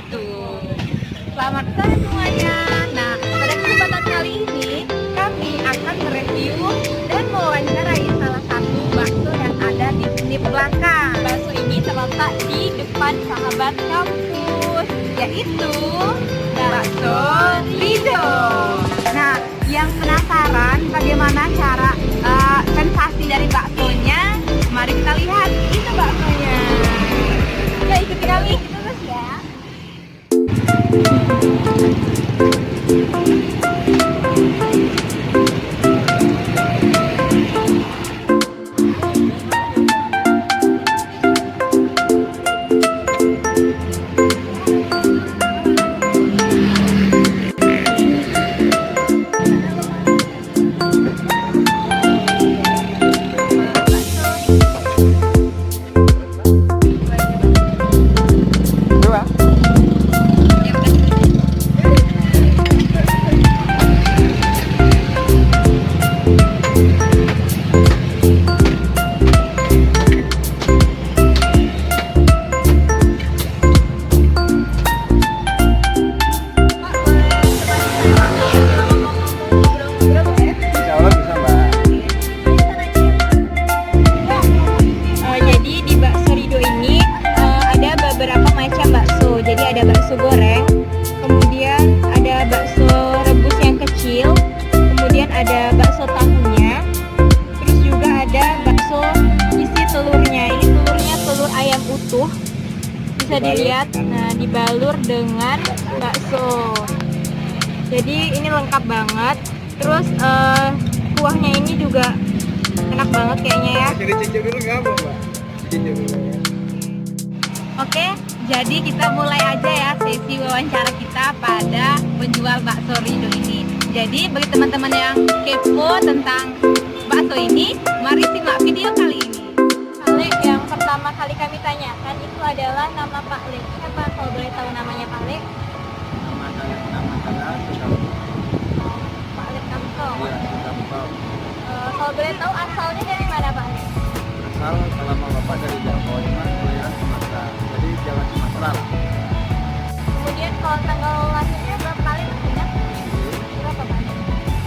itu. Selamat sore semuanya. Nah, pada kesempatan kali ini kami akan mereview dan mewawancarai salah satu bakso yang ada di sini belakang. Bakso ini terletak di depan Sahabat Kampus, yaitu Bakso Rido. Nah, yang penasaran bagaimana cara sensasi dari baksonya? Mari kita lihat itu baksonya. Ya, ikuti kami terus ya. Ada bakso goreng, kemudian ada bakso rebus yang kecil, kemudian ada bakso tahunya, terus juga ada bakso isi telurnya. Ini telurnya telur ayam utuh, bisa dilihat. Nah, dibalur dengan bakso. Jadi ini lengkap banget. Terus kuahnya ini juga enak banget kayaknya ya. Cicip dulu nggak apa, Mbak? Cicip dulu ya. Oke, jadi kita mulai aja ya sesi wawancara kita pada penjual bakso Rido ini. Jadi bagi teman-teman yang kepo tentang bakso ini, mari simak video kali ini. Pak Le, yang pertama kali kami tanyakan itu adalah nama Pak Le. Siapa kalau boleh tahu namanya Pak Le? Nama saya Sukamto. Pak Le Kamto. Iya, Sukamto. Kalau boleh tahu asalnya dari mana Pak Le? Asal selama Bapak dari Jawa, kelahiran Sumatera. Jadi Jawa Sumatera lah. Kemudian kalau tanggal lahirnya berapa kali Mas ingat? Berapa Pak?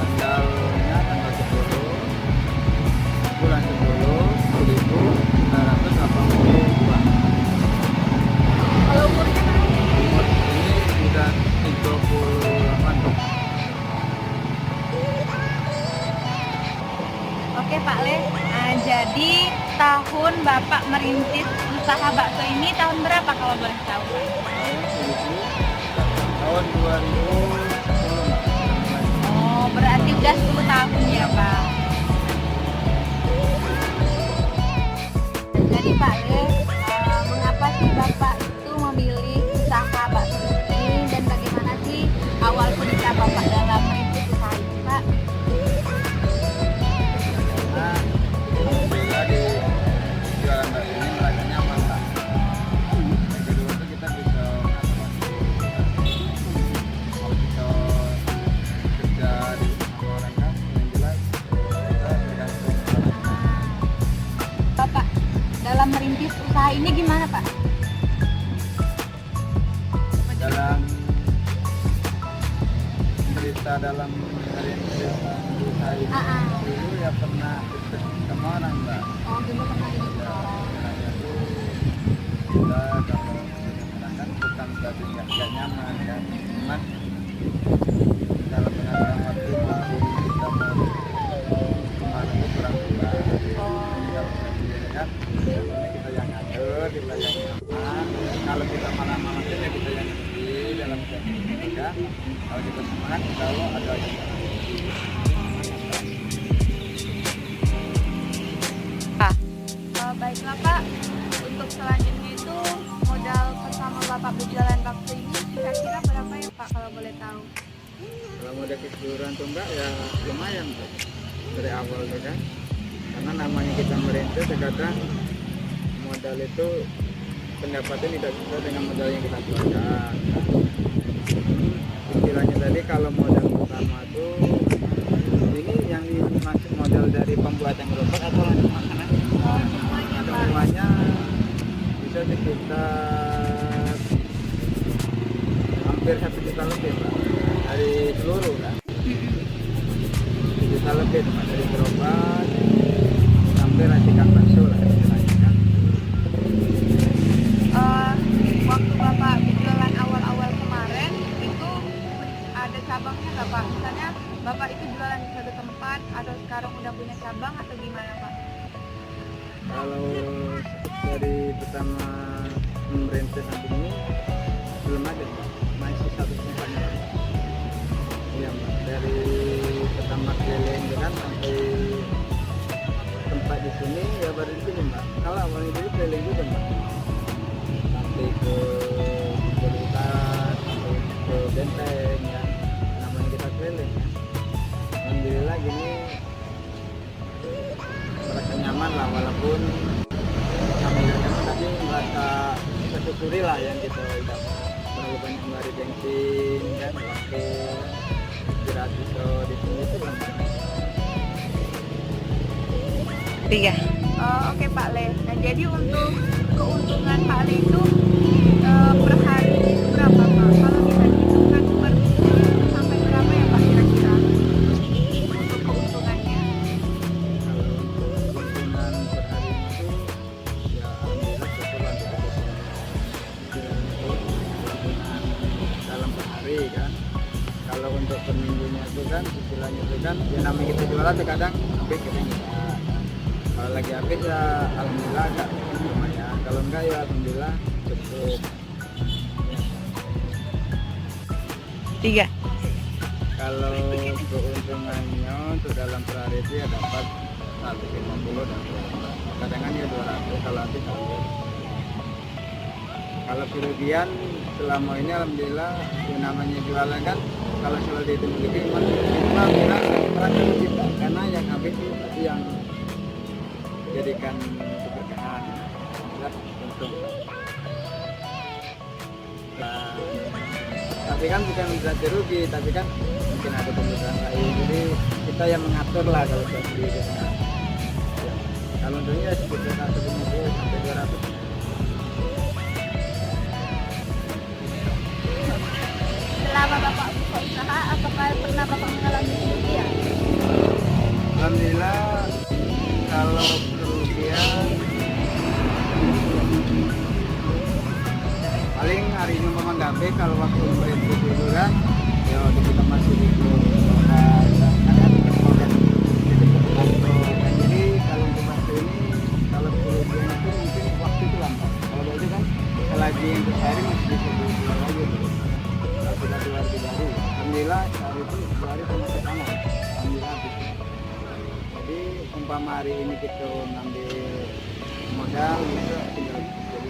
Tanggalnya tanggal 10 bulan 10 1982. Kalau umurnya Pak? Umur ini sudah 38 tahun. Oke Pak Le, jadi tahun Bapak merintis usaha bakso ini tahun berapa kalau boleh tahu? Tahun 2010. Oh, berarti udah 10 tahun ya Pak. Jadi Pak Le, mengapa sih Bapak itu memilih usaha bakso ini dan bagaimana sih awal cerita Bapak dalam merintis usaha ini Pak? Alhamdulillah di jualan bakso ini merasa nyaman lah. Yang kedua itu kita bisa kalau kita kerja di sama orang kan yang jelas kita tergantung orang. Bapak dalam merintis usaha ini gimana Pak? Dalam cerita dalam merintis usaha ini dulu ya pernah ikut sama orang Mbak. Oh, dulu pernah ikut orang. Kita kalau kadang-kadang bukan berarti nggak nyaman kan, cuman dalam pengajaran waktu kita mau kemarin itu kurang jelas. Kalau kan kita yang ngatur, kita yang nyaman. Kalau kita malam-malam kita yang ngerti dalam keadaan kan. Kalau kita semangat, kalau ada yang Baiklah Pak, untuk selanjutnya itu modal pertama Bapak berjualan bakso ini kira-kira berapa ya Pak kalau boleh tahu? kalau modal keseluruhan tuh Mbak ya lumayan tuh dari awal tuh kan, karena namanya kita merintis terkadang modal itu pendapatnya tidak sesuai dengan modal yang kita keluarkan. Istilahnya tadi kalau modal pertama tuh ini yang dimaksud modal dari pembuatan gerobak atau lanjut makanan? Semuanya bisa sekitar hampir 1 juta lebih Pak, dari seluruh kan. 1 juta lebih Pak, dari gerobak sampai racikan bakso lah istilahnya kan. Waktu Bapak jualan awal-awal kemarin itu ada cabangnya nggak Pak? Misalnya Bapak itu jualan di satu tempat atau sekarang udah punya cabang atau gimana Pak? Kalau dari pertama merintis sampai ini belum ada Pak, masih satu tempatnya. Iya Mbak, dari pertama keliling itu kan sampai tempat di sini ya baru di sini Mbak. Kalau awalnya dulu keliling juga Mbak, sampai ke Utara, sampai ke Benteng ya, namanya kita keliling ya. Alhamdulillah gini merasa nyaman lah, walaupun alhamdulillah nyaman tapi merasa bersyukuri lah yang kita udah terlalu banyak ngeluarin bensin kan, waktu istirahat itu di sini itu lah. Iya. Oke Pak Le. Nah jadi untuk keuntungan Pak Le itu per hari itu berapa Pak? Kalau bisa dihitungkan per minggu itu sampai berapa ya Pak kira-kira? Untuk keuntungannya? Kalau untuk keuntungan per hari itu ya alhamdulillah kebetulan keuntungan dalam per hari kan. Kalau untuk per minggunya itu kan istilahnya itu kan ya namanya kita jualan terkadang habis kadang enggak. Kalau lagi habis ya alhamdulillah agak lumayan, kalau enggak ya alhamdulillah cukup. Tiga. Kalau keuntungannya untuk dalam per hari itu ya dapat 150 dan kadang ya 200 kalau habis habis. Kalau kerugian selama ini alhamdulillah yang namanya jualan kan kalau jual di itu begitu minimal kita merasa kita karena yang habis itu pasti yang jadikan keberkahan jelas untung. Nah, tapi kan bukan berarti rugi, tapi kan mungkin ada kebutuhan lain, jadi kita yang mengatur lah kalau seperti itu. Nah, ya. Kalau untungnya sekitar 150 sampai 200. Selama Bapak buka usaha, apakah pernah Bapak mengalami kerugian? Alhamdulillah kalau kerugian paling hari ini memang gabe kalau waktu berintis dulu kan ya kita masih di jadi kalau untuk waktu ini kalau kerugian itu mungkin waktu itu lambat, kalau itu kan selagi untuk sehari masih bisa dijual lagi kalau sudah keluar di baru alhamdulillah sehari itu 2 hari sama sama alhamdulillah habis. Jadi umpama hari ini kita ngambil modal itu tinggal jadi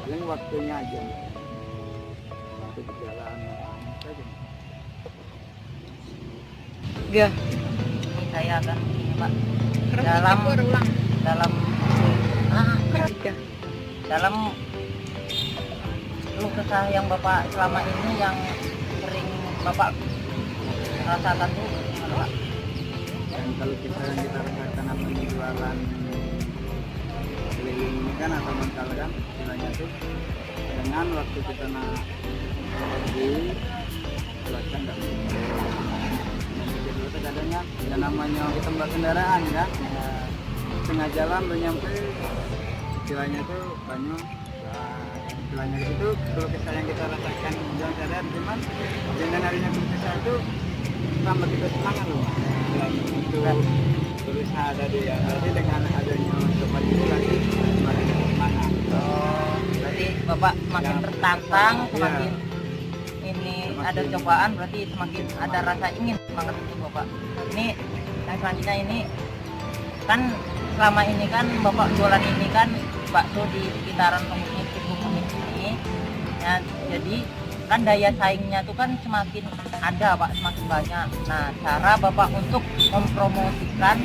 paling waktunya aja waktu berjalan saja. Iya. Ini saya akan Pak Ulang. dalam keluh kesah yang Bapak selama ini yang sering Bapak rasakan tuh gimana Pak? Dan kalau kita rasakan apa ini jualan keliling ini kan atau mental kan istilahnya tuh dengan waktu kita nak pergi cuaca nggak dulu terkadang kan ya namanya kita bawa kendaraan kan ya, tengah jalan belum nyampe istilahnya tuh banyak istilahnya itu kalau kesah yang kita rasakan jangan sadar cuman dengan harinya kesah itu tambah kita semangat loh itu berusaha tadi ya, berarti dengan adanya tempat itu lagi semakin semangat. Berarti Bapak semakin tertantang, semakin ini ada cobaan, berarti semakin ada rasa ingin semangat itu Bapak. Ini yang selanjutnya ini kan selama ini kan Bapak jualan ini kan bakso di sekitaran Pemukul ini, ya, jadi kan daya saingnya tuh kan semakin ada Pak, semakin banyak. Nah, cara Bapak untuk mempromosikan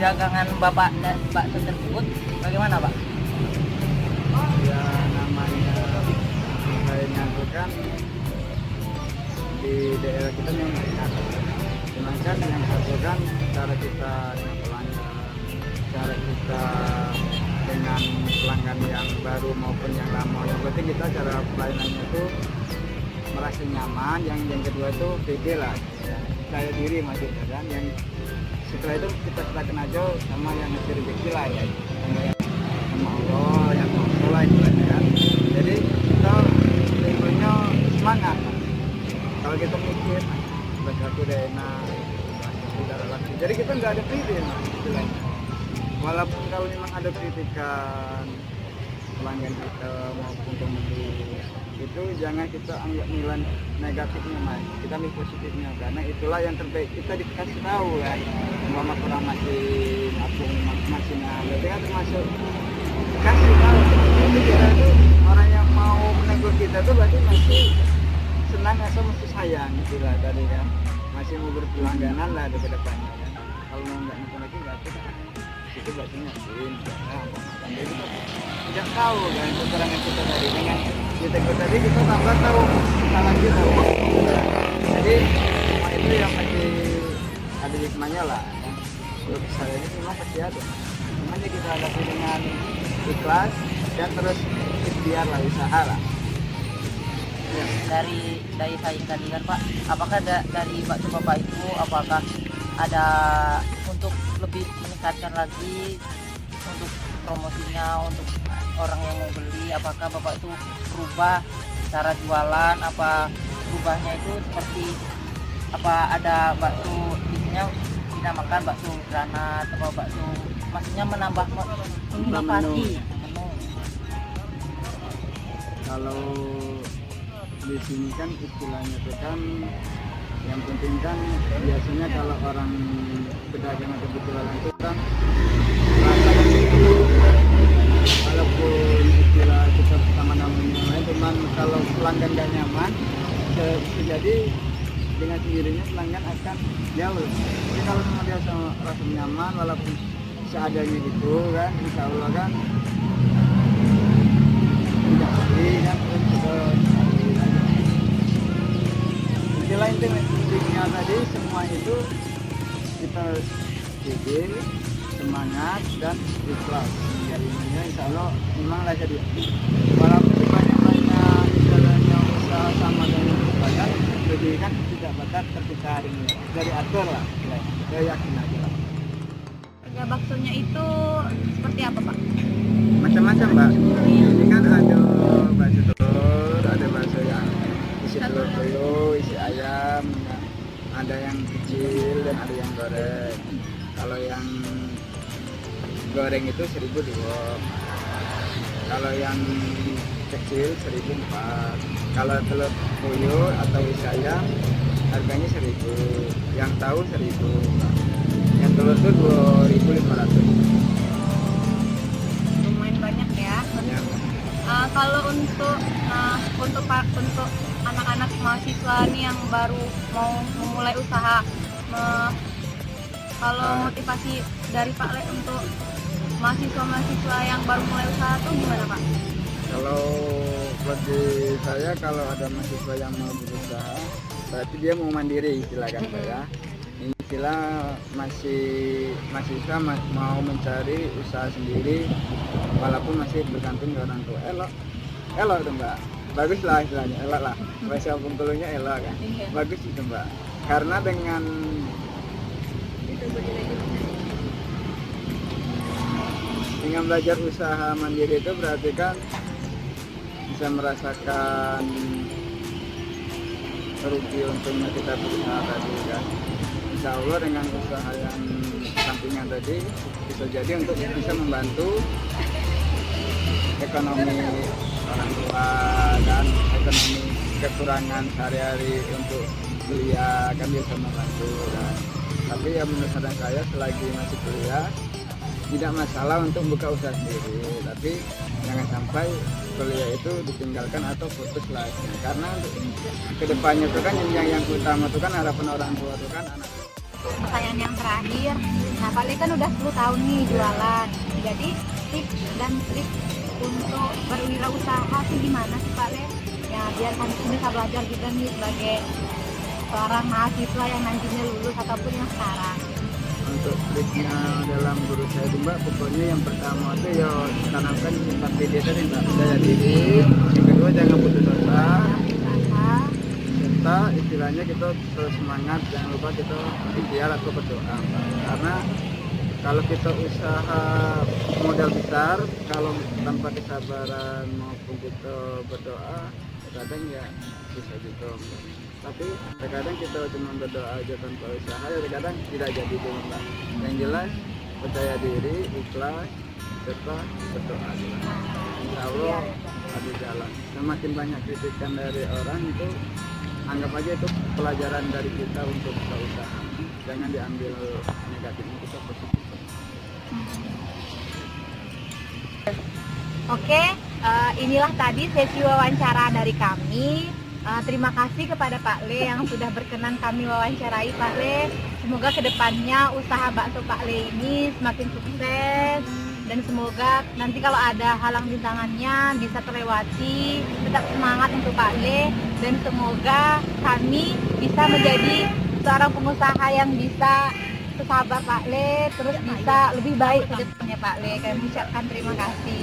dagangan Bapak dan bakso tersebut bagaimana Pak? Ya namanya saya nyangkutkan di daerah kita memang banyak. Cuman kan yang satu kan cara kita dengan pelanggan, cara kita dengan pelanggan yang baru maupun yang lama. Yang penting kita cara pelayanannya itu merasa nyaman. Yang kedua itu pede lah, ya, percaya diri maksudnya kan. Yang setelah itu kita serahkan aja sama yang ngasih rezeki lah ya, sama Allah yang mampu lah istilahnya kan. Jadi kita intinya semangat. Kalau kita mikir aku udah enak, tidak relasi. Jadi kita nggak ada pede istilahnya. Walaupun kalau memang ada kritikan pelanggan kita maupun pembeli, itu jangan kita anggap nilai negatifnya mas, kita ambil positifnya, karena itulah yang terbaik. Kita dikasih tahu kan, umpama kurang masih berarti kan termasuk kasih tahu. Jadi kira itu orang yang mau menegur kita tuh berarti masih senang atau masih sayang itulah tadi kan, masih mau berkelangganan lah ke depannya kan. Kalau mau nggak nonton lagi nggak ada, itu berarti ngakuin jadi kita tidak tahu kan kekurangan kita tadi. Dengan kita tadi kita tambah tahu kesalahan kita. Jadi semua itu yang masih ada hikmahnya lah kan. Untuk saya ini memang pasti ada, semuanya kita hadapi dengan ikhlas dan terus ikhtiar lah, usaha lah. Ya, dari saing tadi kan Pak, apakah dari bakso Bapak itu apakah ada untuk lebih meningkatkan lagi untuk promosinya untuk orang yang mau beli, apakah Bapak itu berubah cara jualan, apa berubahnya itu seperti apa, ada bakso isinya dinamakan bakso granat atau bakso, maksudnya menambah inovasi menu. Kalau di sini kan istilahnya itu kan yang penting kan biasanya kalau orang pedagang atau berjualan itu kan merasakan itu, walaupun istilah kita pertama namanya lain, cuman kalau pelanggan gak nyaman bisa jadi dengan sendirinya pelanggan akan jauh. Jadi kalau memang dia rasa nyaman walaupun seadanya gitu kan, insya Allah kan tidak sedih kan, terus kita istilah intinya tadi semua itu kita pikir semangat dan ikhlas. Jadinya insya Allah memang lah jadi walaupun banyak istilahnya usaha sama dengan bayar, jadi kan tidak batas ketika ini dari atur lah, saya yakin aja lah. Harga baksonya itu seperti apa Pak? Macam-macam mbak, ini kan ada bakso telur, ada bakso yang isi telur tuyul, isi ayam, ada yang kecil dan ada yang goreng. Kalau yang goreng itu 1.002, kalau yang kecil 1.004. Kalau telur tuyul atau isi ayam harganya 1.000, yang tahu 1.000, yang telur itu 2.500. Lumayan banyak ya. Kalau untuk anak-anak mahasiswa nih yang baru mau memulai usaha, kalau motivasi dari Pak Le untuk mahasiswa yang baru mulai usaha tuh gimana Pak? Kalau bagi saya, kalau ada mahasiswa yang mau berusaha berarti dia mau mandiri istilah kan saya. Ini istilah mahasiswa mau mencari usaha sendiri walaupun masih bergantung ke orang tua. Elok itu mbak, bagus lah istilahnya, elok lah, bahasa Bengkulunya elok kan, bagus itu mbak. Karena dengan belajar usaha mandiri itu berarti kan bisa merasakan rugi untungnya kita berusaha tadi kan. Insya Allah dengan usaha yang sampingan tadi bisa jadi untuk bisa membantu ekonomi orang tua dan ekonomi kekurangan sehari-hari untuk kuliah kan bisa membantu kan. Tapi ya menurut saran saya selagi masih kuliah tidak masalah untuk buka usaha sendiri, tapi jangan sampai kuliah itu ditinggalkan atau putus lagi. Karena kedepannya itu kan yang utama itu kan harapan orang tua itu kan anak. Pertanyaan yang terakhir, nah Pak Le kan udah 10 tahun nih jualan, jadi tips dan trik untuk berwirausaha sih gimana sih Pak Le? Ya biar kami bisa belajar juga nih sebagai seorang mahasiswa yang nantinya lulus ataupun yang sekarang. Untuk triknya dalam berusaha itu mbak, pokoknya yang pertama itu ya tanamkan cinta kita minta percaya diri, yang kedua jangan putus asa, serta istilahnya kita terus semangat, jangan lupa kita ikhtiar atau berdoa, karena kalau kita usaha modal besar, kalau tanpa kesabaran maupun kita berdoa, kadang ya bisa juga. Tapi terkadang kita cuma berdoa aja tanpa usaha, ya terkadang tidak jadi juga, Mbak. Yang jelas percaya diri, ikhlas, serta berdoa. Insya Allah ada jalan. Semakin banyak kritikan dari orang itu, anggap aja itu pelajaran dari kita untuk berusaha. Jangan diambil negatifnya, kita positif. Oke, inilah tadi sesi wawancara dari kami. Terima kasih kepada Pak Le yang sudah berkenan kami wawancarai, Pak Le. Semoga kedepannya usaha bakso Pak Le ini semakin sukses, dan semoga nanti kalau ada halang rintangannya bisa terlewati. Tetap semangat untuk Pak Le, dan semoga kami bisa menjadi seorang pengusaha yang bisa sesabar Pak Le, terus bisa lebih baik ke depannya Pak Le. Kami ucapkan terima kasih.